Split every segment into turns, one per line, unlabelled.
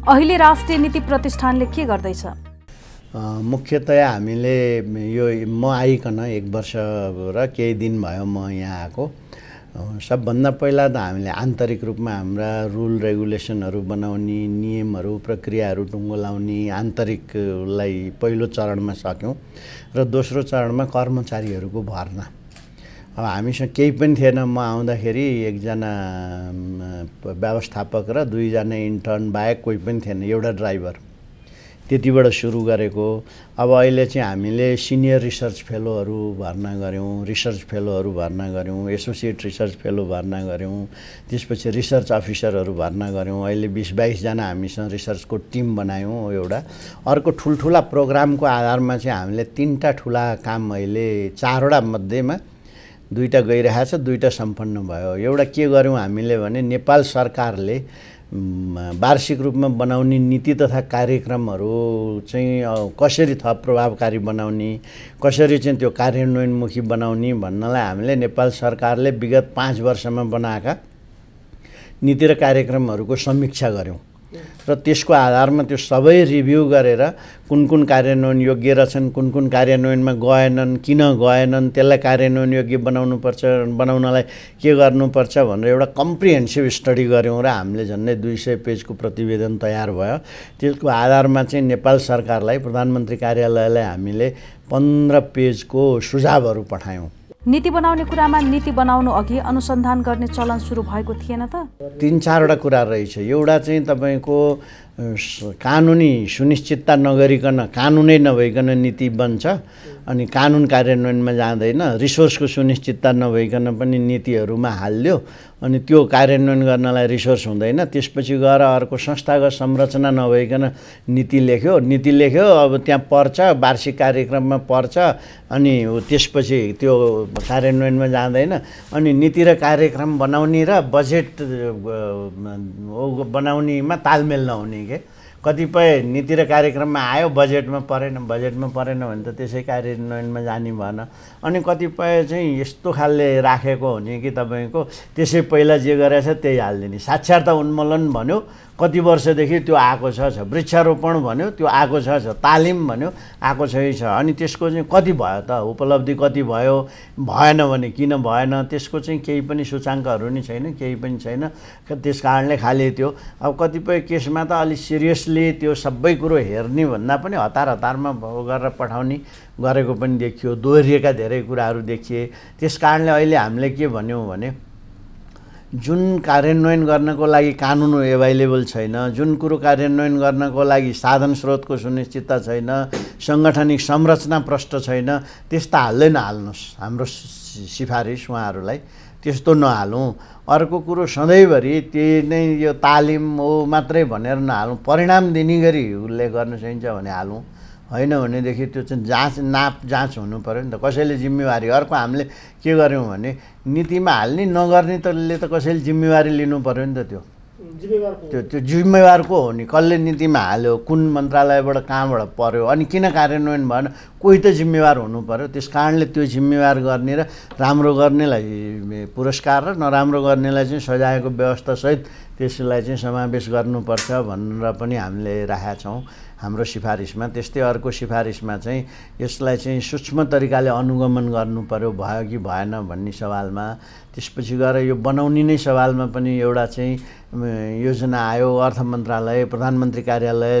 अहिले राष्ट्रिय नीति प्रतिष्ठानले के गर्दैछ?
मुख्यतया हामीले यो म आइकन 1 वर्ष र केही दिन भयो म यहाँ आएको। सबभन्दा पहिला त हामीले आन्तरिक रूपमा हाम्रा रुल रेगुलेसनहरू बनाउने, नियमहरू प्रक्रियाहरू टुङ्गो लाउने आन्तरिकलाई पहिलो चरणमा सक्यौँ र दोस्रो चरणमा कर्मचारीहरूको भर्ना। अब हामीसँग केही पनि थिएन। म आउँदाखेरि 1 जना व्यवस्थापक र 2 जना इन्टर्न बाहेक कोही पनि थिएन, एउटा ड्राइभर। त्यतिबाट सुरु गरेको। अब अहिले चाहिँ हामीले सिनियर रिसर्च फेलोहरू भर्ना गऱ्यौँ, रिसर्च फेलोहरू भर्ना गऱ्यौँ, एसोसिएट रिसर्च फेलो भर्ना गऱ्यौँ, त्यसपछि रिसर्च अफिसरहरू भर्ना गऱ्यौँ। अहिले 20-22 जना हामीसँग रिसर्चको टिम बनायौँ एउटा। अर्को ठुल्ठुला प्रोग्रामको आधारमा चाहिँ हामीले 3टा ठुला काम अहिले 4वटा मध्येमा 2टा गइरहेको छ, 2टा सम्पन्न भयो। एउटा के गर्यौँ हामीले भने नेपाल सरकारले वार्षिक रूपमा बनाउने नीति तथा कार्यक्रमहरू चाहिँ कसरी थप प्रभावकारी बनाउने, कसरी चाहिँ त्यो कार्यान्वयनमुखी बनाउने भन्नलाई हामीले नेपाल सरकारले विगत 5 वर्षमा बनाएका नीति र कार्यक्रमहरूको समीक्षा गऱ्यौँ र त्यसको आधारमा त्यो सबै रिभ्यू गरेर कुन कुन कार्यान्वयन योग्य रहेछन्, कुन कुन कार्यान्वयनमा गएनन्, किन गएनन्, त्यसलाई कार्यान्वयन योग्य बनाउनलाई के गर्नुपर्छ भनेर एउटा कम्प्रिहेन्सिभ स्टडी गऱ्यौँ र हामीले झन्डै 200 पेजको प्रतिवेदन तयार भयो। त्यसको आधारमा चाहिँ नेपाल सरकारलाई, प्रधानमन्त्री कार्यालयलाई हामीले 15 पेजको सुझावहरू पठायौँ।
नीति बनाउने कुरामा नीति बनाउनु अघि अनुसन्धान गर्ने चलन सुरु भएको थिएन त?
3-4वटा कुरा रहेछ। एउटा चाहिँ तपाईको कानुनी सुनिश्चितता नगरिकन, कानुनै नभइकन नीति बन्छ अनि कानुन कार्यान्वयनमा जाँदैन। रिसोर्सको सुनिश्चितता नभइकन पनि नीतिहरूमा हाल्यो अनि त्यो कार्यान्वयन गर्नलाई रिसोर्स हुँदैन। त्यसपछि गएर अर्को संस्थागत संरचना नभइकन नीति लेख्यो, अब त्यहाँ पर्छ, वार्षिक कार्यक्रममा पर्छ अनि त्यसपछि त्यो कार्यान्वयनमा जाँदैन। अनि नीति र कार्यक्रम बनाउने र बजेट बनाउनेमा तालमेल नहुने के। कतिपय नीति र कार्यक्रममा आयो, बजेटमा परेन भने त त्यसै कार्यान्वयनमा जाने भएन। अनि कतिपय चाहिँ यस्तो खालले राखेको हुने कि तपाईँको त्यसै पहिला जे गरेछ त्यही हालिदिने। साक्षरता उन्मूलन भन्यो, कति वर्षदेखि त्यो आएको छ। वृक्षारोपण भन्यो, त्यो आएको छ। तालिम भन्यो, आएको छ। अनि त्यसको चाहिँ कति भयो त, उपलब्धि कति भयो, भएन भने किन भएन, त्यसको चाहिँ केही पनि सूचाङ्कहरू नि छैन, केही पनि छैन। त्यस कारणले खालि त्यो अब कतिपय केसमा त अलि सिरियसली त्यो सबै कुरो हेर्ने भन्दा पनि हतारमा गरेर पठाउने गरेको पनि देखियो। दोहोरिएका धेरै कुराहरू देखिए। त्यस कारणले अहिले हामीले के भन्यौँ भने जुन कार्यान्वयन गर्नको लागि कानुन एभाइलेबल छैन, जुन कुरो कार्यान्वयन गर्नको लागि साधन स्रोतको सुनिश्चितता छैन, साङ्गठनिक संरचना प्रष्ट छैन, त्यस्ता हाल्दै नहाल्नुहोस्। हाम्रो सिफारिस उहाँहरूलाई त्यस्तो नहालौँ। अर्को कुरो सधैँभरि त्यही नै यो तालिम हो मात्रै भनेर नहालौँ। परिणाम दिने गरी उल्लेख गर्न सकिन्छ भने हालौँ, होइन भनेदेखि त्यो चाहिँ जाँच हुनु पऱ्यो नि त। कसैले जिम्मेवारी, अर्को हामीले के गर्यौँ भने नीतिमा हाल्ने नगर्ने तले त कसैले जिम्मेवारी लिनु पऱ्यो नि त। त्यो जिम्मेवार को हो नि, कसले नीतिमा हाल्यो, कुन मन्त्रालयबाट कहाँबाट पर्यो, अनि किन कार्यान्वयन भएन, कोही त जिम्मेवार हुनु पऱ्यो। त्यस कारणले त्यो जिम्मेवार गर्ने र राम्रो गर्नेलाई पुरस्कार र नराम्रो गर्नेलाई चाहिँ सजायको व्यवस्थासहित त्यसलाई चाहिँ समावेश गर्नुपर्छ भनेर पनि हामीले राखेका छौँ हाम्रो सिफारिसमा। त्यस्तै अर्को सिफारिसमा चाहिँ यसलाई चाहिँ सूक्ष्म तरिकाले अनुगमन गर्नु पर्यो, भयो कि भएन भन्ने सवालमा। त्यसपछि गएर यो बनाउने नै सवालमा पनि एउटा चाहिँ योजना आयो। अर्थ मन्त्रालय, प्रधानमन्त्री कार्यालय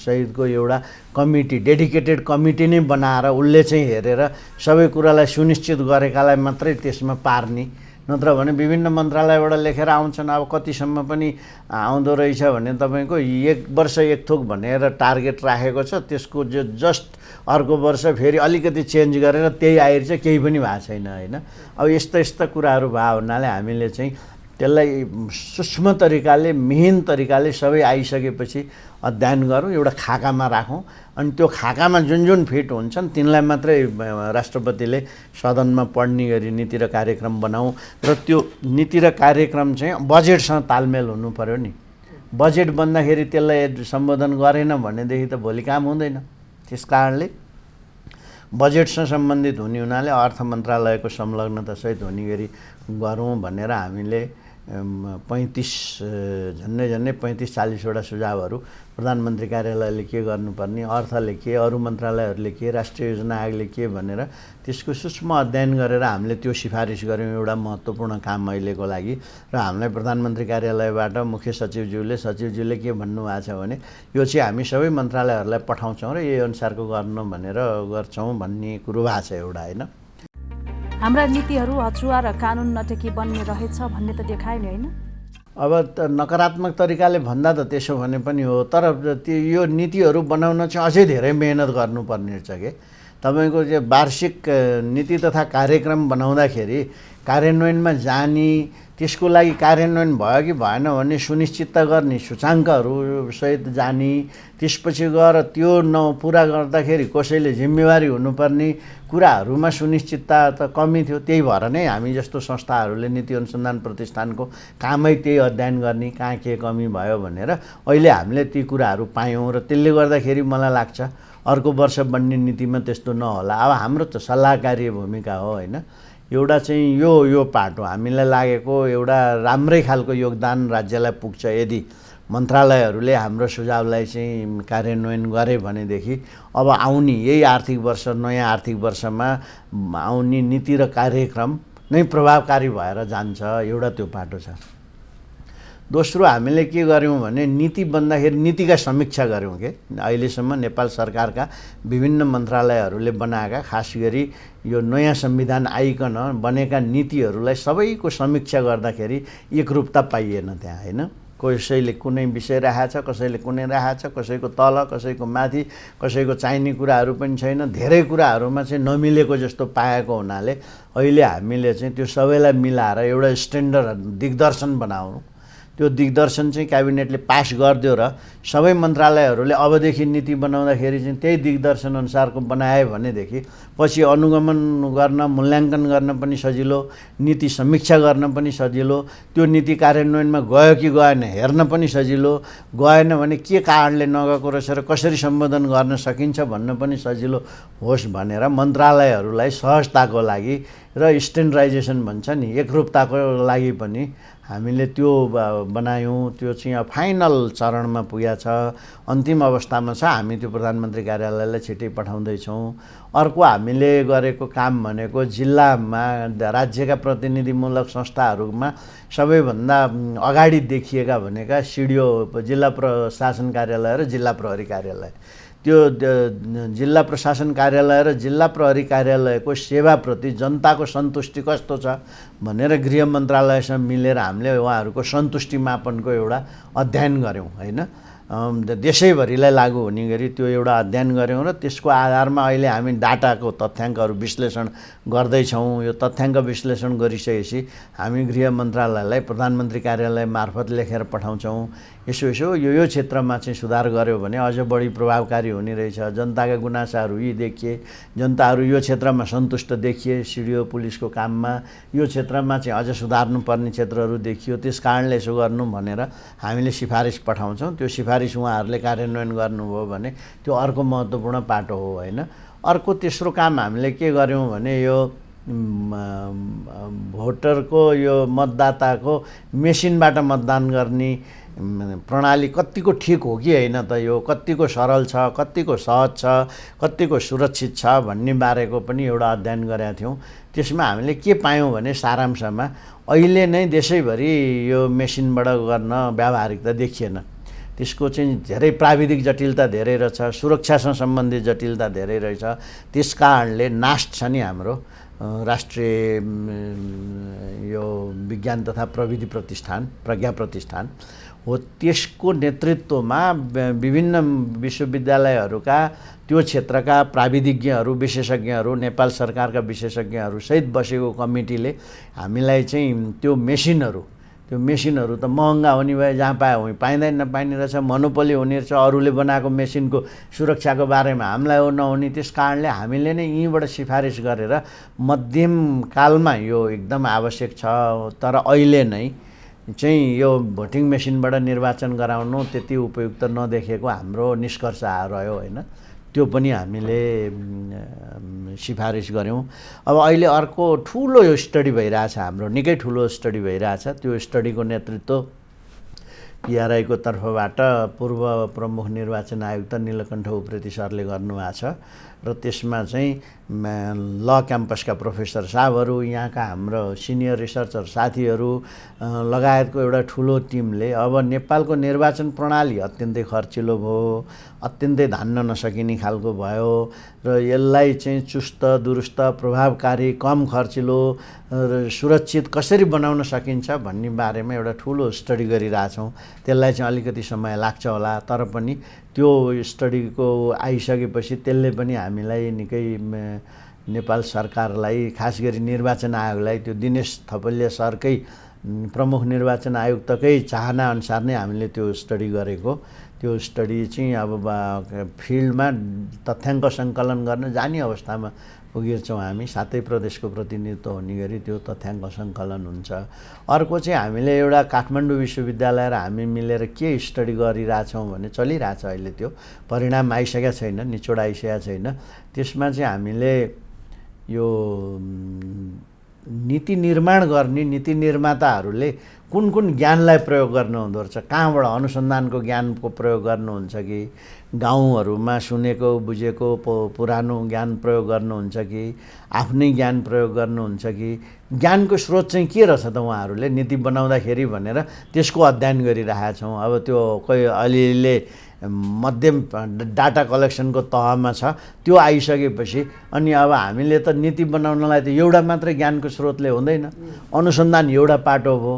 सहितको एउटा कमिटी, डेडिकेटेड कमिटी नै बनाएर उसले चाहिँ हेरेर सबै कुरालाई सुनिश्चित गरेकालाई मात्रै त्यसमा पार्ने। नत्र भने विभिन्न मन्त्रालयबाट लेखेर आउँछन्। अब कतिसम्म पनि आउँदो रहेछ भने तपाईँको 1 वर्ष 1 थोक भनेर टार्गेट राखेको छ, त्यसको जस्ट अर्को वर्ष फेरि अलिकति चेन्ज गरेर त्यही आइरहेछ, केही पनि भएको छैन होइन। अब यस्ता कुराहरू भयो हुनाले हामीले चाहिँ त्यसलाई सूक्ष्म तरिकाले, मिहिन तरिकाले सबै आइसकेपछि अध्ययन गरौँ, एउटा खाकामा राखौँ। अनि त्यो खाकामा जुन फिट हुन्छन् तिनलाई मात्रै राष्ट्रपतिले सदनमा पढ्ने गरी नीति र कार्यक्रम बनाऊ। र त्यो नीति र कार्यक्रम चाहिँ बजेटसँग तालमेल हुनु पर्यो नि। बजेट बन्दाखेरि त्यसलाई सम्बोधन गरेन भनेदेखि त भोलि काम हुँदैन। त्यस कारणले बजेटसँग सम्बन्धित हुने हुनाले अर्थ मन्त्रालयको संलग्नतासहित हुने गरी गरौँ भनेर हामीले झन्डै 35-40वटा सुझावहरू प्रधानमन्त्री कार्यालयले के गर्नुपर्ने, अर्थले के, अरू मन्त्रालयहरूले के, राष्ट्रिय योजना आयोगले के भनेर त्यसको सूक्ष्म अध्ययन गरेर हामीले त्यो सिफारिस गऱ्यौँ। एउटा महत्त्वपूर्ण काम अहिलेको लागि र हामीलाई प्रधानमन्त्री कार्यालयबाट मुख्य सचिवज्यूले के भन्नुभएको छ भने यो चाहिँ हामी सबै मन्त्रालयहरूलाई पठाउँछौँ र यही अनुसारको गर्नु भनेर गर्छौँ भन्ने कुरो भएको छ एउटा, होइन।
हाम्रा नीतिहरू अछुवा र कानुन नटेकी बन्ने रहेछ भन्ने त देखायो नि, होइन?
अब त नकारात्मक तरिकाले भन्दा त त्यसो भने पनि हो, तर त्यो यो नीतिहरू बनाउन चाहिँ अझै धेरै मेहनत गर्नुपर्ने रहेछ के। तपाईँको चाहिँ वार्षिक नीति तथा कार्यक्रम बनाउँदाखेरि कार्यान्वयनमा जाने, त्यसको लागि कार्यान्वयन भयो कि भएन भन्ने सुनिश्चित गर्ने, सूचाङ्कहरू सहित जाने, त्यसपछि गएर त्यो पुरा गर्दाखेरि कसैले जिम्मेवारी हुनुपर्ने कुराहरूमा सुनिश्चितता त कमी थियो। त्यही भएर नै हामी जस्तो संस्थाहरूले नीति अनुसन्धान प्रतिष्ठानको कामै त्यही अध्ययन गर्ने कहाँ के कमी भयो भनेर अहिले हामीले ती कुराहरू पायौँ र त्यसले गर्दाखेरि मलाई लाग्छ अर्को वर्ष बन्ने नीतिमा त्यस्तो नहोला। अब हाम्रो त सल्लाहकारी भूमिका हो, होइन। एउटा चाहिँ यो पाटो हामीलाई लागेको एउटा राम्रै खालको योगदान राज्यलाई पुग्छ यदि मन्त्रालयहरूले हाम्रो सुझावलाई चाहिँ कार्यान्वयन गरे भनेदेखि अब आउने यही आर्थिक वर्ष, नयाँ आर्थिक वर्षमा आउने नीति र कार्यक्रम नै प्रभावकारी भएर जान्छ। एउटा त्यो पाटो छ। दोस्रो हामीले के गर्यौँ भने नीति बन्दाखेरि नीतिका समीक्षा गऱ्यौँ के। अहिलेसम्म नेपाल सरकारका विभिन्न मन्त्रालयहरूले बनाएका, खास गरी यो नयाँ संविधान आइकन बनेका नीतिहरूलाई सबैको समीक्षा गर्दाखेरि एकरूपता पाइएन त्यहाँ, होइन। कसैले कुनै विषय राखेको छ, कसैले कुनै राखेको छ, कसैको तल, कसैको माथि, कसैको चाहिने कुराहरू पनि छैन। धेरै कुराहरूमा चाहिँ नमिलेको जस्तो पाएको हुनाले अहिले हामीले चाहिँ त्यो सबैलाई मिलाएर एउटा स्ट्यान्डर्ड दिग्दर्शन बनाउनु। त्यो दिग्दर्शन चाहिँ क्याबिनेटले पास गरिदियो र सबै मन्त्रालयहरूले अबदेखि नीति बनाउँदाखेरि चाहिँ त्यही दिग्दर्शन अनुसारको बनाए भनेदेखि पछि अनुगमन गर्न, मूल्याङ्कन गर्न पनि सजिलो, नीति समीक्षा गर्न पनि सजिलो, त्यो नीति कार्यान्वयनमा गयो कि गएन हेर्न पनि सजिलो, गएन भने के कारणले नगएको रहेछ र कसरी सम्बोधन गर्न सकिन्छ भन्न पनि सजिलो होस् भनेर मन्त्रालयहरूलाई सहजताको लागि र स्ट्यान्डर्डाइजेसन भन्छ नि, एकरूपताको लागि पनि हामीले त्यो बनायौँ। त्यो चाहिँ अब फाइनल चरणमा पुगेको छ, अन्तिम अवस्थामा छ। हामी त्यो प्रधानमन्त्री कार्यालयलाई छिट्टै पठाउँदैछौँ। अर्को हामीले गरेको काम भनेको जिल्लामा राज्यका प्रतिनिधिमूलक संस्थाहरूमा सबैभन्दा अगाडि देखिएका भनेका सिडिओ, जिल्ला प्रशासन कार्यालय र जिल्ला प्रहरी कार्यालय। त्यो जिल्ला प्रशासन कार्यालय र जिल्ला प्रहरी कार्यालयको सेवाप्रति जनताको सन्तुष्टि कस्तो छ भनेर गृह मन्त्रालयसँग मिलेर हामीले उहाँहरूको सन्तुष्टि मापनको एउटा अध्ययन गऱ्यौँ, होइन। देशैभरिलाई लागू हुने गरी त्यो एउटा अध्ययन गऱ्यौँ र त्यसको आधारमा अहिले हामी डाटाको तथ्याङ्कहरू विश्लेषण गर्दैछौँ। यो तथ्याङ्क विश्लेषण गरिसकेपछि हामी गृह मन्त्रालयलाई प्रधानमन्त्री कार्यालय मार्फत लेखेर पठाउँछौँ। यसो यो क्षेत्रमा चाहिँ सुधार गर्यो भने अझ बढी प्रभावकारी हुने रहेछ। जनताका गुनासाहरू यी देखिए, जनताहरू यो क्षेत्रमा सन्तुष्ट देखिए सिडिओ पुलिसको काममा, यो क्षेत्रमा चाहिँ अझ सुधार्नुपर्ने क्षेत्रहरू देखियो, त्यस कारणले यसो गर्नु भनेर हामीले सिफारिस पठाउँछौँ। त्यो सिफारिस उहाँहरूले कार्यान्वयन गर्नुभयो भने त्यो अर्को महत्त्वपूर्ण पाटो हो, होइन। अर्को तेस्रो काम हामीले के गर्यौँ भने यो भोटरको यो मतदाताको मेसिनबाट मतदान गर्ने प्रणाली कतिको ठिक हो कि होइन त, यो कतिको सरल छ, कतिको सहज छ, कतिको सुरक्षित छ भन्ने बारेको पनि एउटा अध्ययन गरेका थियौँ। त्यसमा हामीले के पायौँ भने सारांशमा अहिले नै देशैभरि यो मेसिनबाट गर्न व्यावहारिकता देखिएन। त्यसको चाहिँ धेरै प्राविधिक जटिलता धेरै रहेछ, सुरक्षासँग सम्बन्धित जटिलता धेरै रहेछ। त्यस कारणले नास्ट छ नि हाम्रो राष्ट्रिय यो विज्ञान तथा प्रविधि प्रतिष्ठान, प्रज्ञा प्रतिष्ठान हो, त्यसको नेतृत्वमा विभिन्न विश्वविद्यालयहरूका त्यो क्षेत्रका प्राविधिज्ञहरू, विशेषज्ञहरू, नेपाल सरकारका विशेषज्ञहरू सहित बसेको कमिटीले हामीलाई चाहिँ त्यो मेसिनहरू त महँगा हुने भए जहाँ पाए वहीँ पाइँदैन, नपाइने रहेछ, मोनोपोली हुने रहेछ, अरूले बनाएको मेसिनको सुरक्षाको बारेमा हामीलाई हो नहुने। त्यस कारणले हामीले नै यहीँबाट सिफारिस गरेर मध्यम कालमा यो एकदम आवश्यक छ, तर अहिले नै चाहिँ यो भोटिङ मेसिनबाट निर्वाचन गराउनु त्यति उपयुक्त नदेखेको हाम्रो निष्कर्ष रह्यो, होइन। त्यो पनि हामीले सिफारिस गऱ्यौँ। अब अहिले अर्को ठुलो यो स्टडी भइरहेछ, हाम्रो निकै ठुलो स्टडी भइरहेछ। त्यो स्टडीको नेतृत्व पिआरआईको तर्फबाट पूर्व प्रमुख निर्वाचन आयुक्त नीलकण्ठ उप्रेती सरले गर्नुभएको छ र त्यसमा चाहिँ ल क्याम्पसका प्रोफेसर साहबहरू, यहाँका हाम्रो सिनियर रिसर्चर साथीहरू लगायतको एउटा ठुलो टिमले अब नेपालको निर्वाचन प्रणाली अत्यन्तै खर्चिलो भयो, अत्यन्तै धान्न नसकिने खालको भयो र यसलाई चाहिँ चुस्त दुरुस्त प्रभावकारी कम खर्चिलो र सुरक्षित कसरी बनाउन सकिन्छ भन्ने बारेमा एउटा ठुलो स्टडी गरिरहेछौँ। त्यसलाई चाहिँ अलिकति समय लाग्छ होला, तर पनि त्यो स्टडीको आइसकेपछि त्यसले पनि हामीलाई निकै नेपाल सरकारलाई, खास गरी निर्वाचन आयोगलाई, त्यो दिनेश थपलिया सरकै प्रमुख निर्वाचन आयुक्तकै चाहना अनुसार नै हामीले त्यो स्टडी गरेको। त्यो स्टडी चाहिँ अब फिल्डमा तथ्याङ्क सङ्कलन गर्न जाने अवस्थामा पुगेछौँ हामी। सातै प्रदेशको प्रतिनिधित्व हुने गरी त्यो तथ्याङ्क सङ्कलन हुन्छ। अर्को चाहिँ हामीले एउटा काठमाडौँ विश्वविद्यालय र हामी मिलेर के स्टडी गरिरहेछौँ भने चलिरहेछ अहिले, त्यो परिणाम आइसकेका छैन, निचोड आइसकेका छैन। त्यसमा चाहिँ हामीले यो नीति निर्माण गर्ने नीति निर्माताहरूले कुन कुन ज्ञानलाई प्रयोग गर्नुहुँदो रहेछ, कहाँबाट अनुसन्धानको ज्ञानको प्रयोग गर्नुहुन्छ कि गाउँहरूमा सुनेको बुझेको पुरानो ज्ञान प्रयोग गर्नुहुन्छ कि आफ्नै ज्ञान प्रयोग गर्नुहुन्छ कि ज्ञानको स्रोत चाहिँ के रहेछ त उहाँहरूले नीति बनाउँदाखेरि भनेर त्यसको अध्ययन गरिरहेका छौँ। अब त्यो कोही अलिअलि मध्यम डाटा कलेक्सनको तहमा छ, त्यो आइसकेपछि अनि अब हामीले त नीति बनाउनलाई त एउटा मात्रै ज्ञानको स्रोतले हुँदैन। अनुसन्धान एउटा पाटो हो,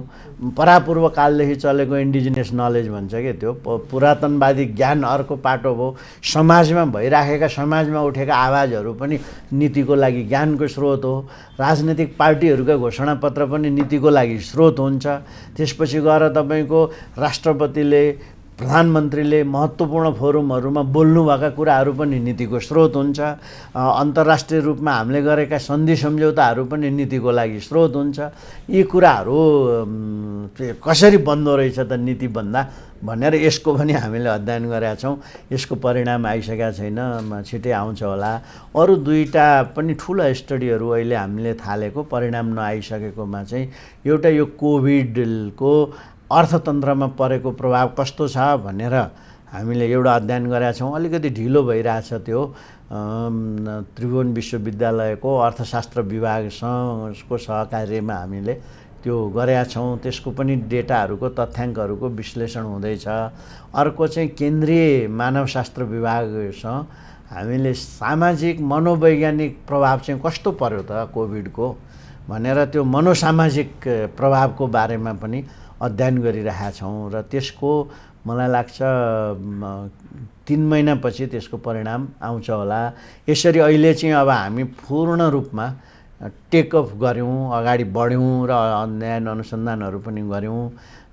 परापूर्व कालदेखि चलेको इन्डिजिनियस नलेज भन्छ क्या, त्यो पुरातनवादी ज्ञान अर्को पाटो हो। समाजमा भइराखेका, समाजमा उठेका आवाजहरू पनि नीतिको लागि ज्ञानको स्रोत हो। राजनीतिक पार्टीहरूका घोषणापत्र पनि नीतिको लागि स्रोत हुन्छ। त्यसपछि गएर तपाईँको राष्ट्रपतिले, प्रधानमन्त्रीले महत्त्वपूर्ण फोरमहरूमा बोल्नुभएका कुराहरू पनि नीतिको स्रोत हुन्छ। अन्तर्राष्ट्रिय रूपमा हामीले गरेका सन्धि सम्झौताहरू पनि नीतिको लागि स्रोत हुन्छ। यी कुराहरू कसरी बन्दो रहेछ त नीति बन्दा भनेर यसको पनि हामीले अध्ययन गरेका छौँ। यसको परिणाम आइसकेका छैन, छिटै आउँछ होला। अरू दुईवटा पनि ठुला स्टडीहरू अहिले हामीले थालेको, परिणाम नआइसकेकोमा चाहिँ एउटा यो कोभिडको अर्थतन्त्रमा परेको प्रभाव कस्तो छ भनेर हामीले एउटा अध्ययन गरेका छौँ। अलिकति ढिलो भइरहेछ त्यो। त्रिभुवन विश्वविद्यालयको अर्थशास्त्र विभागसँगको सहकार्यमा हामीले त्यो गरेका छौँ। त्यसको पनि डेटाहरूको तथ्याङ्कहरूको विश्लेषण हुँदैछ। अर्को चाहिँ केन्द्रीय मानवशास्त्र विभागसँग हामीले सामाजिक मनोवैज्ञानिक प्रभाव चाहिँ कस्तो पर्यो त कोभिडको भनेर त्यो मनोसामाजिक प्रभावको बारेमा पनि अध्ययन गरिरहेका छौँ र त्यसको मलाई लाग्छ 3 महिनापछि त्यसको परिणाम आउँछ होला। यसरी अहिले चाहिँ अब हामी पूर्ण रूपमा टेकअफ गऱ्यौँ, अगाडि बढ्यौँ र अध्ययन अनुसन्धानहरू पनि गऱ्यौँ।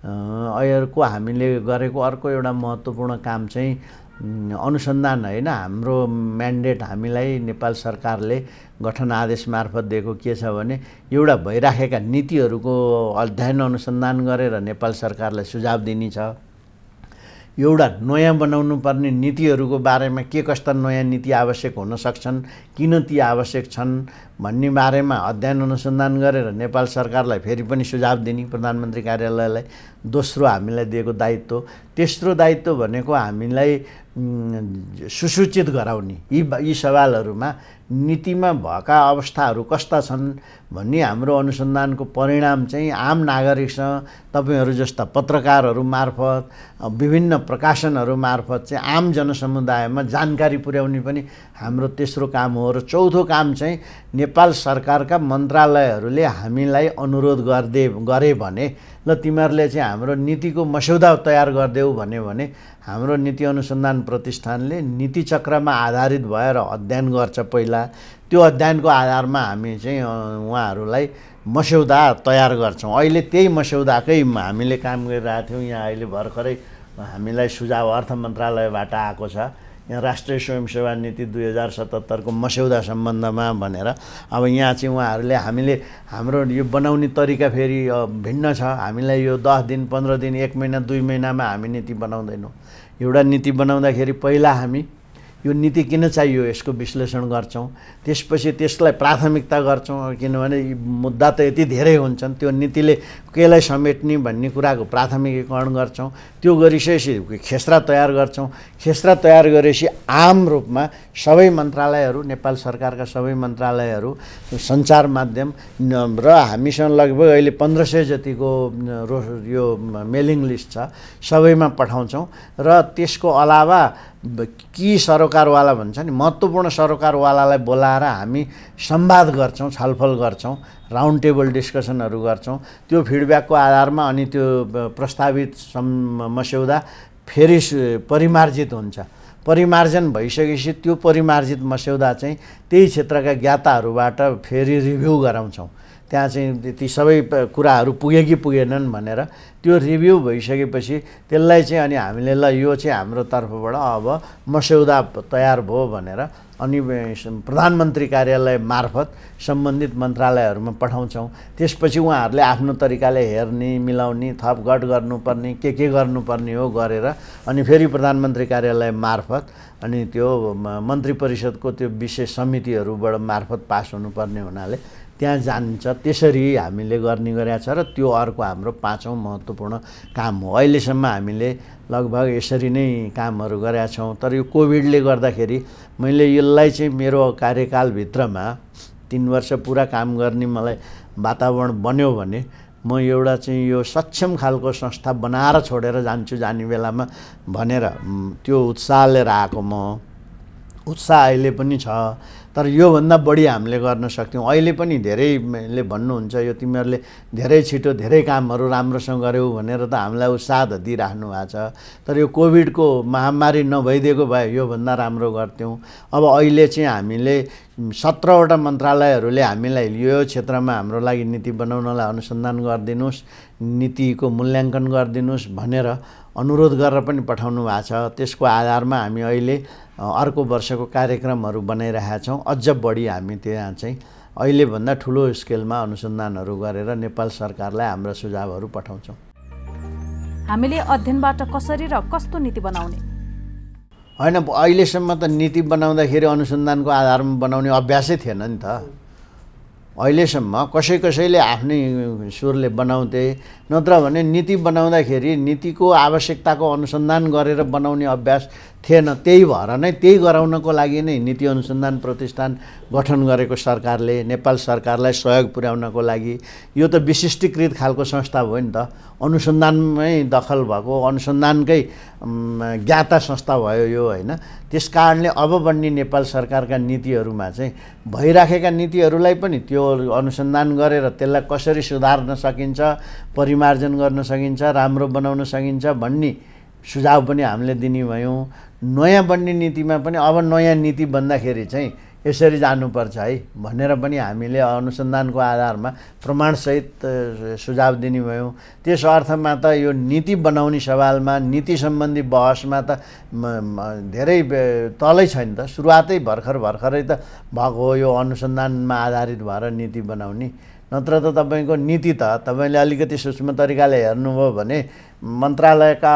अर्को हामीले गरेको अर्को एउटा महत्त्वपूर्ण काम चाहिँ अनुसन्धान होइन, हाम्रो म्यान्डेट हामीलाई नेपाल सरकारले गठन आदेश मार्फत दिएको के छ भने एउटा भइराखेका नीतिहरूको अध्ययन अनुसन्धान गरेर नेपाल सरकारलाई सुझाव दिने छ। एउटा नयाँ बनाउनु पर्ने नीतिहरूको बारेमा के कस्ता नयाँ नीति आवश्यक हुन सक्छन्, किन ती आवश्यक छन् भन्ने बारेमा अध्ययन अनुसन्धान गरेर नेपाल सरकारलाई फेरि पनि सुझाव दिने प्रधानमन्त्री कार्यालयलाई दोस्रो हामीलाई दिएको दायित्व। तेस्रो दायित्व भनेको हामीलाई सुसूचित गराउने यी सवालहरूमा नीतिमा भएका अवस्थाहरू कस्ता छन् भन्ने हाम्रो अनुसन्धानको परिणाम चाहिँ आम नागरिकसँग तपाईहरू जस्ता पत्रकारहरू मार्फत विभिन्न प्रकाशनहरू मार्फत चाहिँ आम जनसमुदायमा जानकारी पुर्याउने पनि हाम्रो तेस्रो काम हो। र चौथो काम चाहिँ नेपाल सरकारका मन्त्रालयहरूले हामीलाई अनुरोध गरे भने ल तिमीहरूले चाहिँ हाम्रो नीतिको मस्यौदा तयार गरिदेऊ भन्यो भने हाम्रो नीति अनुसन्धान प्रतिष्ठानले नीति चक्रमा आधारित भएर अध्ययन गर्छ पहिला। त्यो अध्ययनको आधारमा हामी चाहिँ उहाँहरूलाई मस्यौदा तयार गर्छौँ। अहिले त्यही मस्यौदाकै हामीले काम गरिरहेको थियौँ। यहाँ अहिले भर्खरै हामीलाई सुझाव अर्थ मन्त्रालयबाट आएको छ, यहाँ राष्ट्रिय स्वयंसेवा नीति 2077 को मस्यौदा सम्बन्धमा भनेर। अब यहाँ चाहिँ उहाँहरूले हामीले हाम्रो यो बनाउने तरिका फेरि भिन्न छ। हामीलाई यो 10 दिन 15 दिन 1 महिना 2 महिनामा हामी नीति बनाउँदैनौँ। एउटा नीति बनाउँदाखेरि पहिला हामी यो नीति किन चाहियो यसको विश्लेषण गर्छौँ। त्यसपछि त्यसलाई प्राथमिकता गर्छौँ, किनभने मुद्दा त यति धेरै हुन्छन्, त्यो नीतिले केलाई समेट्ने भन्ने कुराको प्राथमिकीकरण गर्छौँ। त्यो गरिसकेपछि खेस्रा तयार गर्छौँ। खेस्रा तयार गरेपछि आम रूपमा सबै मन्त्रालयहरू, नेपाल सरकारका सबै मन्त्रालयहरू, सञ्चार माध्यम र हामीसँग लगभग अहिले 1500 जतिको यो मेलिङ लिस्ट छ, सबैमा पठाउँछौँ। र त्यसको अलावा कि सरोकारवाला भन्छ नि, महत्त्वपूर्ण सरोकारवालालाई बोलाएर हामी संवाद गर्छौँ, छलफल गर्छौँ, राउन्ड टेबल डिस्कसनहरू गर्छौँ। त्यो फिडब्याकको आधारमा अनि त्यो प्रस्तावित मस्यौदा फेरि परिमार्जित हुन्छ। परिमार्जन भइसकेपछि त्यो परिमार्जित मस्यौदा चाहिँ त्यही क्षेत्रका ज्ञाताहरूबाट फेरि रिभ्यू गराउँछौँ। त्यहाँ चाहिँ ती सबै कुराहरू पुगे कि पुगेनन् भनेर त्यो रिभ्यू भइसकेपछि त्यसलाई चाहिँ अनि हामीले ल यो चाहिँ हाम्रो तर्फबाट अब मस्यौदा तयार भयो भनेर अनि प्रधानमन्त्री कार्यालय मार्फत सम्बन्धित मन्त्रालयहरूमा पठाउँछौँ। त्यसपछि उहाँहरूले आफ्नो तरिकाले हेर्ने, मिलाउने, थपघट गर्नुपर्ने, के गर्नुपर्ने हो गरेर अनि फेरि प्रधानमन्त्री कार्यालय मार्फत अनि त्यो मन्त्री परिषदको त्यो विशेष समितिहरूबाट मार्फत पास हुनुपर्ने हुनाले त्यहाँ जान्छ। त्यसरी हामीले गर्ने गरेका छ र त्यो अर्को हाम्रो 5औँ महत्त्वपूर्ण काम हो। अहिलेसम्म हामीले लगभग यसरी नै कामहरू गरेका छौँ। तर यो कोभिडले गर्दाखेरि मैले यसलाई चाहिँ मेरो कार्यकालभित्रमा 3 वर्ष पुरा काम गर्ने मलाई वातावरण बन्यो भने म एउटा चाहिँ यो सक्षम खालको संस्था बनाएर छोडेर जान्छु जाने बेलामा भनेर त्यो उत्साह लिएर आएको म। उत्साह अहिले पनि छ, तर योभन्दा बढी हामीले गर्न सक्थ्यौँ। अहिले पनि धेरैले भन्नुहुन्छ यो तिमीहरूले धेरै छिटो धेरै कामहरू राम्रोसँग गर्यौ भनेर त हामीलाई उत्साह त दिइराख्नु भएको छ। तर यो कोभिडको महामारी नभइदिएको भए योभन्दा राम्रो गर्थ्यौँ। अब अहिले चाहिँ हामीले 17वटा मन्त्रालयहरूले हामीलाई यो क्षेत्रमा हाम्रो लागि नीति बनाउनलाई अनुसन्धान गरिदिनुहोस्, नीतिको मूल्याङ्कन गरिदिनुहोस् भनेर अनुरोध गरेर पनि पठाउनु भएको छ। त्यसको आधारमा हामी अहिले अर्को वर्षको कार्यक्रमहरू बनाइरहेका छौँ। अझ बढी हामी त्यहाँ चाहिँ अहिलेभन्दा ठुलो स्केलमा अनुसन्धानहरू गरेर नेपाल सरकारलाई हाम्रा सुझावहरू पठाउँछौँ।
हामीले अध्ययनबाट कसरी र कस्तो नीति बनाउने?
होइन, अहिलेसम्म त नीति बनाउँदाखेरि अनुसन्धानको आधारमा बनाउने अभ्यासै थिएन नि त। अहिलेसम्म कसैले आफ्नै सुरले बनाउँथे, नत्र भने नीति बनाउँदाखेरि नीतिको आवश्यकताको अनुसन्धान गरेर बनाउने अभ्यास थिएन। त्यही भएर नै त्यही गराउनको लागि नै नीति अनुसन्धान प्रतिष्ठान गठन गरेको सरकारले, नेपाल सरकारलाई सहयोग पुर्याउनको लागि। यो त विशिष्टीकृत खालको संस्था हो नि त, अनुसन्धानमै दखल भएको अनुसन्धानकै ज्ञाता संस्था भयो यो, होइन। त्यस कारणले अब बन्ने नेपाल सरकारका नीतिहरूमा चाहिँ भइराखेका नीतिहरूलाई पनि त्यो अनुसन्धान गरेर त्यसलाई कसरी सुधार्न सकिन्छ, परिमार्जन गर्न सकिन्छ, राम्रो बनाउन सकिन्छ भन्ने सुझाव पनि हामीले दिने भयौँ। नयाँ बन्ने नीतिमा पनि अब नयाँ नीति बन्दाखेरि चाहिँ यसरी जानुपर्छ है भनेर पनि हामीले अनुसन्धानको आधारमा प्रमाणसहित सुझाव दिने भयौँ। त्यस अर्थमा त यो नीति बनाउने सवालमा, नीति सम्बन्धी बहसमा त धेरै तलै छैन त। सुरुवातै भर्खरै त भएको हो यो अनुसन्धानमा आधारित भएर नीति बनाउने। नत्र त तपाईँको नीति त तपाईँले अलिकति सूक्ष्म तरिकाले हेर्नुभयो भने मन्त्रालयका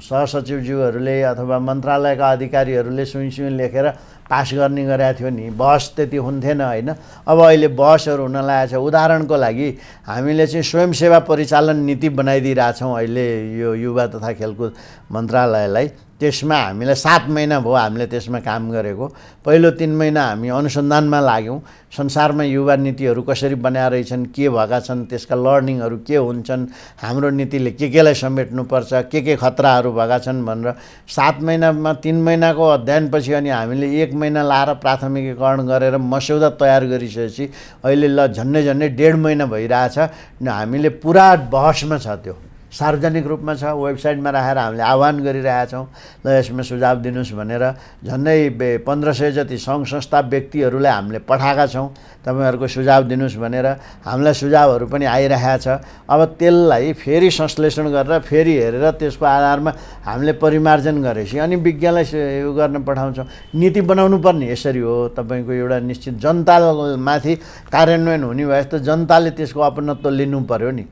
सहसचिवज्यूहरूले अथवा मन्त्रालयका अधिकारीहरूले सुई लेखेर पास गर्ने गरेका थियो नि, बहस त्यति हुन्थेन, होइन। अब अहिले बहसहरू हुन लागेको छ। उदाहरणको लागि हामीले चाहिँ स्वयंसेवा परिचालन नीति बनाइदिइरहेछौँ अहिले यो युवा तथा खेलकुद मन्त्रालयलाई। त्यसमा हामीलाई 7 महिना भयो हामीले त्यसमा काम गरेको। पहिलो 3 महिना हामी अनुसन्धानमा लाग्यौँ, संसारमा युवा नीतिहरू कसरी बनाएर रहेछन्, के भएका छन्, त्यसका लर्निङहरू के हुन्छन्, हाम्रो नीतिले केलाई समेट्नुपर्छ, के खतराहरू भएका छन् भनेर 7 महिनामा 3 महिनाको अध्ययनपछि अनि हामीले 1 महिना लाएर प्राथमिकीकरण गरेर मस्यौदा तयार गरिसकेपछि अहिले ल झन्डै 1.5 महिना भइरहेछ। हामीले पुरा बहसमा छ, त्यो सार्वजनिक रूपमा छ, वेबसाइटमा राखेर हामीले आह्वान गरिरहेका छौँ ल यसमा सुझाव दिनुहोस् भनेर। झन्डै 1500 जति सङ्घ संस्था व्यक्तिहरूलाई हामीले पठाएका छौँ तपाईँहरूको सुझाव दिनुहोस् भनेर। हामीलाई सुझावहरू पनि आइरहेको छ। अब त्यसलाई फेरि संश्लेषण गरेर फेरि हेरेर त्यसको आधारमा हामीले परिमार्जन गरेपछि अनि विज्ञलाई यो गर्न पठाउँछौँ। नीति बनाउनु पर्ने यसरी हो, तपाईँको एउटा निश्चित जनतामाथि कार्यान्वयन हुने भए जस्तो जनताले त्यसको अपनत्व लिनु पर्यो नि।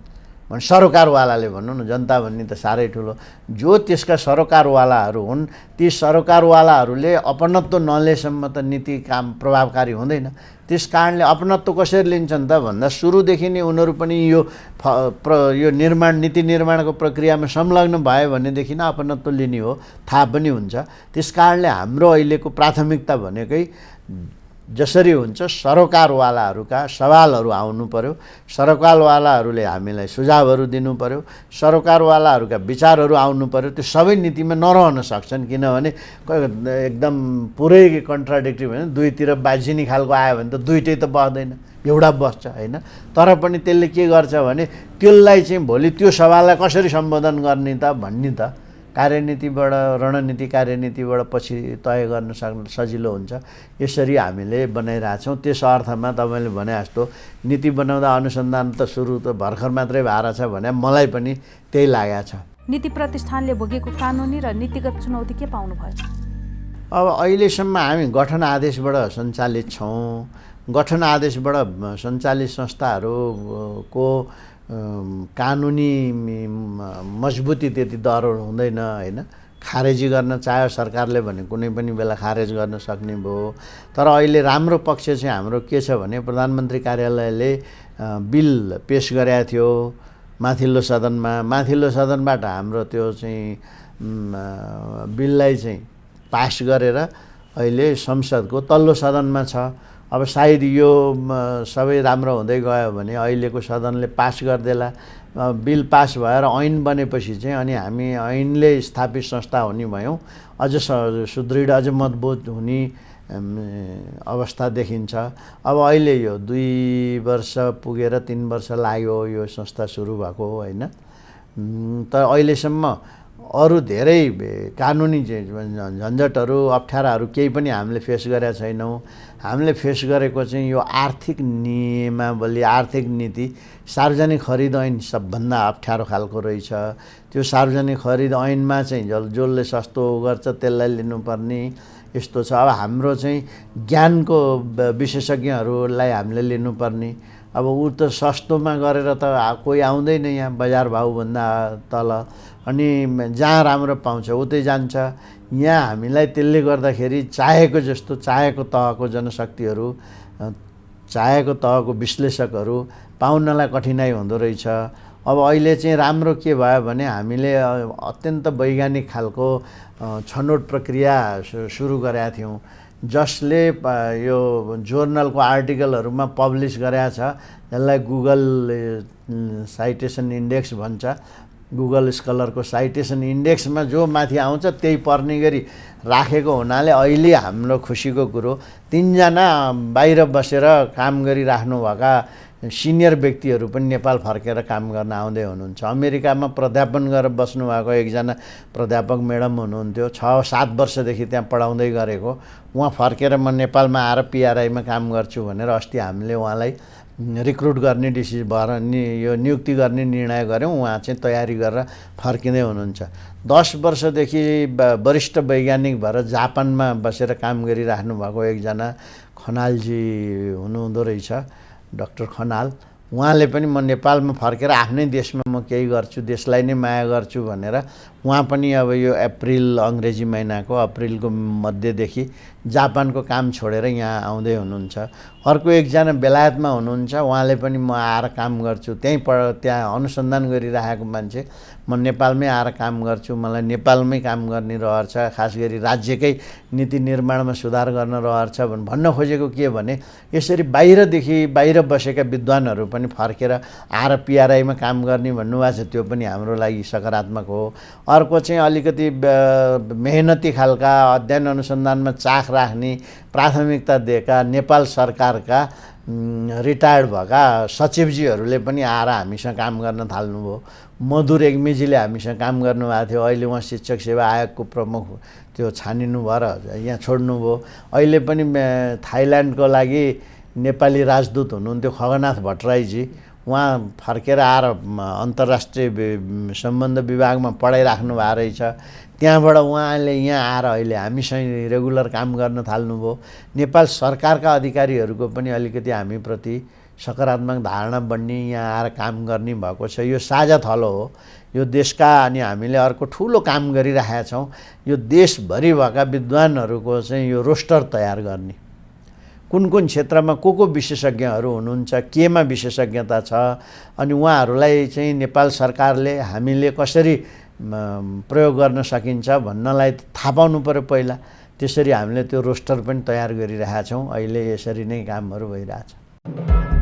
सरोकारवालाले भनौँ न, जनता भन्ने त साह्रै ठुलो, जो त्यसका सरोकारवालाहरू हुन्, ती सरोकारवालाहरूले अपनत्व नलिएसम्म त नीति काम प्रभावकारी हुँदैन। त्यस कारणले अपनत्व कसरी लिन्छन् त भन्दा सुरुदेखि नै उनीहरू पनि यो नीति निर्माणको प्रक्रियामा संलग्न भयो भनेदेखि नै अपनत्व लिने हो, थाहा पनि हुन्छ। त्यस कारणले हाम्रो अहिलेको प्राथमिकता भनेकै जसरी हुन्छ सरोकारवालाहरूका सवालहरू आउनु पर्यो, सरोकारवालाहरूले हामीलाई सुझावहरू दिनु पर्यो, सरोकारवालाहरूका विचारहरू आउनु पर्यो। त्यो सबै नीतिमा नरहन सक्छन्, किनभने एकदम पुरै कन्ट्राडिक्टिभ होइन, दुईतिर बाजिनी खालको आयो भने त दुइटै त बस्दैन, एउटा बस्छ होइन। तर पनि त्यसले के गर्छ भने त्यसलाई चाहिँ भोलि त्यो सवाललाई कसरी सम्बोधन गर्ने त भन्ने त कार्यनीतिबाट, रणनीति कार्यनीतिबाट पछि तय गर्न सजिलो हुन्छ। यसरी हामीले बनाइरहेछौँ। त्यस अर्थमा तपाईँले भने जस्तो नीति बनाउँदा अनुसन्धान त सुरु त भर्खर मात्रै भएर छ भने मलाई पनि त्यही लागेको छ।
नीति प्रतिष्ठानले भोगेको कानुनी र नीतिगत चुनौती के पाउनुभयो?
अब अहिलेसम्म हामी गठन आदेशबाट सञ्चालित छौँ। गठन आदेशबाट सञ्चालित संस्थाहरूको कानुनी मजबुती त्यति दह्रो हुँदैन होइन। खारेजी गर्न चाह्यो सरकारले भने कुनै पनि बेला खारेज गर्न सक्ने भयो। तर अहिले राम्रो पक्ष चाहिँ हाम्रो के छ भने प्रधानमन्त्री कार्यालयले बिल पेश गरेको थियो माथिल्लो सदनमा। माथिल्लो सदनबाट हाम्रो त्यो चाहिँ बिललाई चाहिँ पास गरेर अहिले संसदको तल्लो सदनमा छ। अब सायद यो सबै राम्रो हुँदै गयो भने अहिलेको सदनले पास गरिदेला। बिल पास भएर ऐन बनेपछि चाहिँ अनि हामी ऐनले स्थापित संस्था हुने भयौँ, अझ सुदृढ, अझ मजबुत हुने अवस्था देखिन्छ। अब अहिले यो 2 वर्ष पुगेर 3 वर्ष लाग्यो यो संस्था सुरु भएको होइन। तर अहिलेसम्म अरू धेरै कानुनी झन्झटहरू, अप्ठ्याराहरू केही पनि हामीले फेस गरेका छैनौँ। हामीले फेस गरेको चाहिँ यो आर्थिक नियमावली, आर्थिक नीति, सार्वजनिक खरिद ऐन सबभन्दा अप्ठ्यारो खालको रहेछ। त्यो सार्वजनिक खरिद ऐनमा चाहिँ जसले सस्तो गर्छ त्यसलाई लिनुपर्ने यस्तो छ। अब हाम्रो चाहिँ ज्ञानको विशेषज्ञहरूलाई हामीले लिनुपर्ने। अब ऊ त सस्तोमा गरेर त कोही आउँदैन यहाँ, बजार भाउभन्दा तल। अनि जहाँ राम्रो पाउँछ उतै जान्छ। यहाँ हामीलाई त्यसले गर्दाखेरि चाहेको जस्तो, चाहेको तहको जनशक्तिहरू, चाहेको तहको विश्लेषकहरू पाउनलाई कठिनाइ हुँदो रहेछ। अब अहिले चाहिँ राम्रो के भयो भने हामीले अत्यन्त वैज्ञानिक खालको छनौट प्रक्रिया सुरु गरेका थियौँ, जसले यो जर्नलको आर्टिकलहरूमा पब्लिस गरेका छ। यसलाई गुगल साइटेसन इन्डेक्स भन्छ। गुगल स्कलरको साइटेसन इन्डेक्समा जो माथि आउँछ त्यही पर्ने गरी राखेको हुनाले अहिले हाम्रो खुसीको कुरो 3 जना बाहिर बसेर काम गरिराख्नुभएका सिनियर व्यक्तिहरू पनि नेपाल फर्केर काम गर्न आउँदै हुनुहुन्छ। अमेरिकामा प्राध्यापन गरेर बस्नुभएको एकजना प्राध्यापक म्याडम हुनुहुन्थ्यो, 6-7 वर्षदेखि त्यहाँ पढाउँदै गरेको। उहाँ फर्केर म नेपालमा आएर पिआरआईमा काम गर्छु भनेर अस्ति हामीले उहाँलाई रिक्रुट गर्ने भएर यो नियुक्ति गर्ने निर्णय गऱ्यौँ। उहाँ चाहिँ तयारी गरेर फर्किँदै हुनुहुन्छ। 10 वर्षदेखि वरिष्ठ वैज्ञानिक भएर जापानमा बसेर काम गरिराख्नु भएको एकजना खनालजी हुनुहुँदो रहेछ, डाक्टर खनाल। उहाँले पनि म नेपालमा फर्केर आफ्नै देशमा म केही गर्छु, देशलाई नै माया गर्छु भनेर उहाँ पनि अब यो अप्रिल, अङ्ग्रेजी महिनाको अप्रिलको मध्यदेखि जापानको काम छोडेर यहाँ आउँदै हुनुहुन्छ। अर्को एकजना बेलायतमा हुनुहुन्छ, उहाँले पनि म आएर काम गर्छु, त्यहाँ अनुसन्धान गरिरहेको मान्छे, म नेपालमै आएर काम गर्छु, मलाई नेपालमै काम गर्ने रहर छ, खास गरी राज्यकै नीति निर्माणमा सुधार गर्न रहर छ भन्न खोजेको के भने यसरी बाहिर बसेका विद्वानहरू पनि फर्केर आएर पिआरआईमा काम गर्ने भन्नुभएको छ। त्यो पनि हाम्रो लागि सकारात्मक हो। अर्को चाहिँ अलिकति मेहनती खालका, अध्ययन अनुसन्धानमा चाख राख्ने, प्राथमिकता दिएका नेपाल सरकारका रिटायर्ड भएका सचिवजीहरूले पनि आएर हामीसँग काम गर्न थाल्नुभयो। मधुर एग्मेजीले हामीसँग काम गर्नुभएको थियो, अहिले उहाँ शिक्षक सेवा आयोगको प्रमुख त्यो छानिनु भएर यहाँ छोड्नुभयो। अहिले पनि थाइल्यान्डको लागि नेपाली राजदूत हुनुहुन्थ्यो खगनाथ भट्टराईजी, उहाँ फर्केर आएर अन्तर्राष्ट्रिय सम्बन्ध विभागमा पढाइराख्नु भएको रहेछ। त्यहाँबाट उहाँले यहाँ आएर अहिले हामीसँग रेगुलर काम गर्न थाल्नुभयो। नेपाल सरकारका अधिकारीहरूको पनि अलिकति हामीप्रति सकारात्मक धारणा बन्ने, यहाँ आएर काम गर्ने भएको छ। यो साझा थलो हो यो देशका, अनि हामीले अर्को ठुलो काम गरिरहेका छौँ। यो देशभरि भएका विद्वानहरूको चाहिँ यो रोस्टर तयार गर्ने, कुन कुन क्षेत्रमा को विशेषज्ञहरू हुनुहुन्छ, केमा विशेषज्ञता छ, अनि उहाँहरूलाई चाहिँ नेपाल सरकारले हामीले कसरी प्रयोग गर्न सकिन्छ भन्नलाई थाहा पाउनु पर्यो पहिला। त्यसरी हामीले त्यो रोस्टर पनि तयार गरिरहेका छौँ। अहिले यसरी नै कामहरू भइरहेछ।